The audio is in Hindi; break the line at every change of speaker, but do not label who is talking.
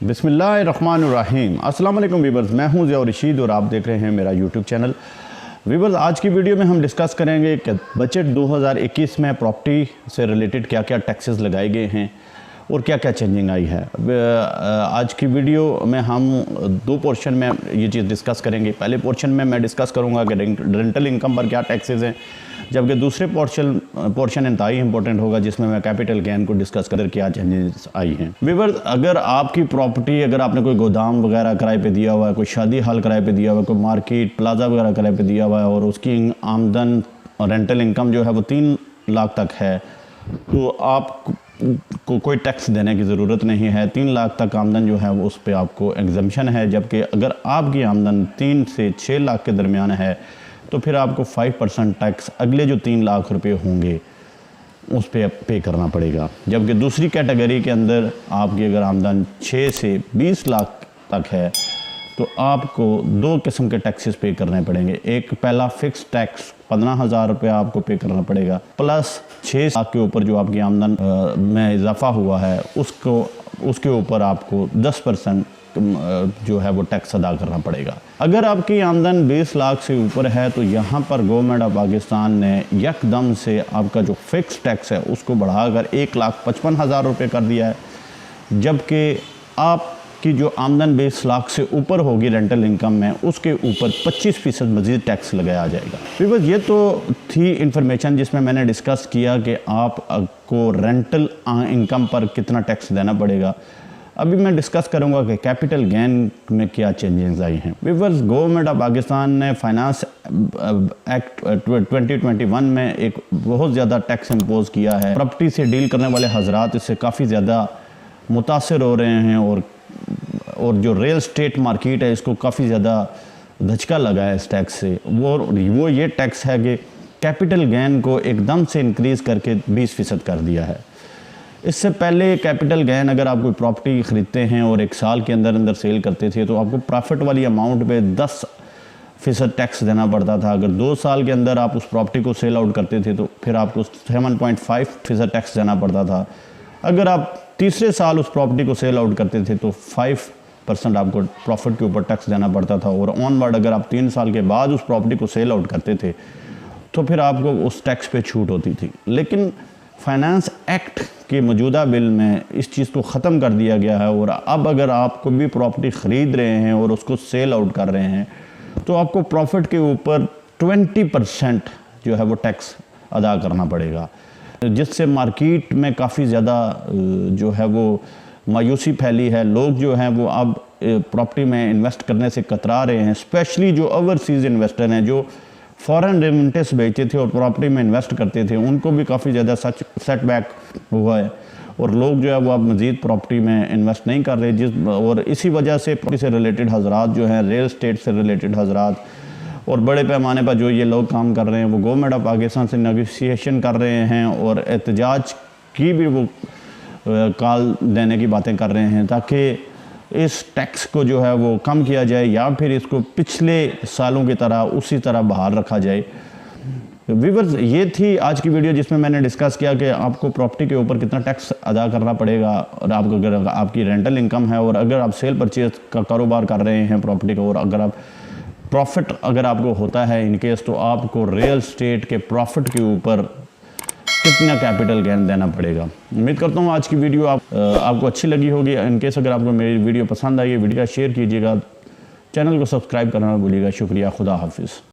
बिस्मिल्लाहिर्रहमानिर्रहीम। अस्सलाम वालेकुम वीवर्स, मैं हूं ज़िया रशीद और आप देख रहे हैं मेरा यूट्यूब चैनल। वीवर्स, आज की वीडियो में हम डिस्कस करेंगे कि बजट 2021 में प्रॉपर्टी से रिलेटेड क्या क्या टैक्सेस लगाए गए हैं और क्या क्या चेंजिंग आई है। आज की वीडियो में हम दो पोर्शन में ये चीज़ डिस्कस करेंगे। पहले पोर्शन में मैं डिस्कस करूँगा कि रेंटल इनकम पर क्या टैक्सेस हैं, जबकि दूसरे पोर्शन इंतहाई इंपॉर्टेंट होगा जिसमें मैं कैपिटल गेन को डिस्कस कर क्या चेंजेस आई हैं। वीवर्स, अगर आपकी प्रॉपर्टी, अगर आपने कोई गोदाम वगैरह किराए पे दिया हुआ है, कोई शादी हॉल किराए पे दिया हुआ है, कोई मार्केट प्लाजा वगैरह किराए पे दिया हुआ है और उसकी आमदन रेंटल इनकम जो है वो 3 लाख तक है, तो आप को कोई टैक्स देने की ज़रूरत नहीं है। 3 लाख तक आमदन जो है वो उस पर आपको एग्जम्पशन है। जबकि अगर आपकी आमदन 3 से 6 लाख के दरमियान है तो फिर आपको 5% टैक्स अगले जो 3 लाख रुपए होंगे उस पर पे करना पड़ेगा। जबकि दूसरी कैटेगरी के अंदर आपकी अगर आमदन 6 से 20 लाख तक है तो आपको 2 किस्म के टैक्सेस पे करने पड़ेंगे। एक पहला फिक्स टैक्स 15,000 रुपये आपको पे करना पड़ेगा, प्लस 6 लाख के ऊपर जो आपकी आमदन में इजाफा हुआ है उसके ऊपर आपको 10% जो है वो टैक्स अदा करना पड़ेगा। अगर आपकी आमदन 20 लाख से ऊपर है तो यहाँ पर गवर्नमेंट ऑफ पाकिस्तान ने यकदम से आपका जो फिक्स टैक्स है उसको बढ़ाकर 1,55,000 रुपये कर दिया है। जबकि आपकी जो आमदन 20 लाख से ऊपर होगी रेंटल इनकम में, उसके ऊपर 25% मज़ीद टैक्स लगाया जाएगा। फिर ये तो थी इंफॉर्मेशन जिसमें मैंने डिस्कस किया कि आपको रेंटल इनकम पर कितना टैक्स देना पड़ेगा। अभी मैं डिस्कस करूंगा कि कैपिटल गेन में क्या चेंजेस आई हैं। वीवर्स, गवर्नमेंट ऑफ पाकिस्तान ने फाइनेंस एक्ट 2021 में एक बहुत ज़्यादा टैक्स इम्पोज किया है। प्रॉपर्टी से डील करने वाले हजरात इससे काफ़ी ज़्यादा मुतासर हो रहे हैं और जो रियल स्टेट मार्केट है इसको काफ़ी ज़्यादा धचका लगा है इस टैक्स से। वो ये टैक्स है कि कैपिटल गेन को एकदम से इंक्रीज़ करके 20% कर दिया है। इससे पहले कैपिटल गेन अगर आप कोई प्रॉपर्टी ख़रीदते हैं और 1 साल के अंदर अंदर सेल करते थे तो आपको प्रॉफिट वाली अमाउंट पे 10% टैक्स देना पड़ता था। अगर 2 साल के अंदर आप उस प्रॉपर्टी को सेल आउट करते थे तो फिर आपको 7.5% टैक्स देना पड़ता था। अगर आप तीसरे साल उस प्रॉपर्टी को सेल आउट करते थे तो 5% आपको प्रॉफिट के ऊपर टैक्स देना पड़ता था। और ऑनवर्ड अगर आप 3 साल के बाद उस प्रॉपर्टी को सेल आउट करते थे तो फिर आपको उस टैक्स पे छूट होती थी। लेकिन फाइनेंस एक्ट के मौजूदा बिल में इस चीज़ को ख़त्म कर दिया गया है और अब अगर आप कोई भी प्रॉपर्टी ख़रीद रहे हैं और उसको सेल आउट कर रहे हैं तो आपको प्रॉफिट के ऊपर 20% जो है वो टैक्स अदा करना पड़ेगा, जिससे मार्केट में काफ़ी ज़्यादा जो है वो मायूसी फैली है। लोग जो हैं वो अब प्रॉपर्टी में इन्वेस्ट करने से कतरा रहे हैं, स्पेशली जो ओवरसीज़ इन्वेस्टर हैं जो फॉरेन रेमिटेंस बेचते थे और प्रॉपर्टी में इन्वेस्ट करते थे, उनको भी काफ़ी ज़्यादा सेटबैक हुआ है और लोग जो है वो अब मज़ीद प्रॉपर्टी में इन्वेस्ट नहीं कर रहे। और इसी वजह से प्रॉपर्टी से रिलेटेड हजरात जो हैं, रियल स्टेट से रिलेटेड हजरात और बड़े पैमाने पर जो ये लोग काम कर रहे हैं वो गवर्नमेंट ऑफ पाकिस्तान से नेगोशिएशन कर रहे हैं और एहतजाज की भी वो कॉल देने की बातें कर रहे हैं ताकि इस टैक्स को जो है वो कम किया जाए या फिर इसको पिछले सालों की तरह उसी तरह बहाल रखा जाए। व्यूअर्स, ये थी आज की वीडियो जिसमें मैंने डिस्कस किया कि आपको प्रॉपर्टी के ऊपर कितना टैक्स अदा करना पड़ेगा और आपको अगर आपकी रेंटल इनकम है और अगर आप सेल परचेज का कारोबार कर रहे हैं प्रॉपर्टी का और अगर आप प्रॉफिट अगर आपको होता है इनकेस तो आपको रियल स्टेट के प्रॉफिट के ऊपर कितना कैपिटल गेन देना पड़ेगा। उम्मीद करता हूँ आज की वीडियो आपको अच्छी लगी होगी। इनकेस अगर आपको मेरी वीडियो पसंद आई है वीडियो शेयर कीजिएगा, चैनल को सब्सक्राइब करना ना भूलिएगा। शुक्रिया, खुदा हाफिज़।